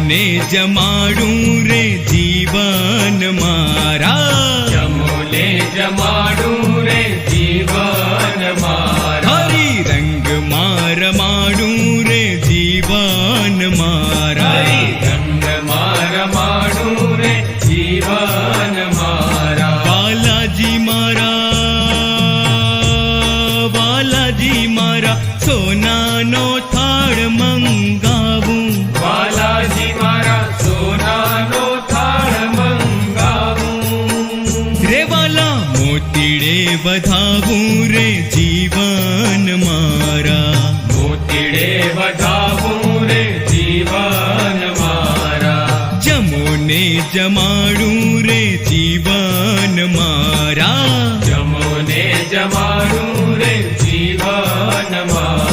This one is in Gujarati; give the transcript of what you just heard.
જમોને જમાડું રે જીવન મારા, જમોને જમાડું રે જીવન મારા, હરી રંગ માર માડું રે જીવન મારા, રંગ માર માડું રે જીવન મારા. વાલાજી મારા સોનાનો થાળ મંગાવું, વાલાજી મારા સોનાનો થાળ મંગાવું, રે વાલા મોતીડે વધાવું રે જીવન મારા, મોતીડે વધાવું રે જીવન મારા. જમોને જમાડું રે જીવન મારા, જમોને જમાડું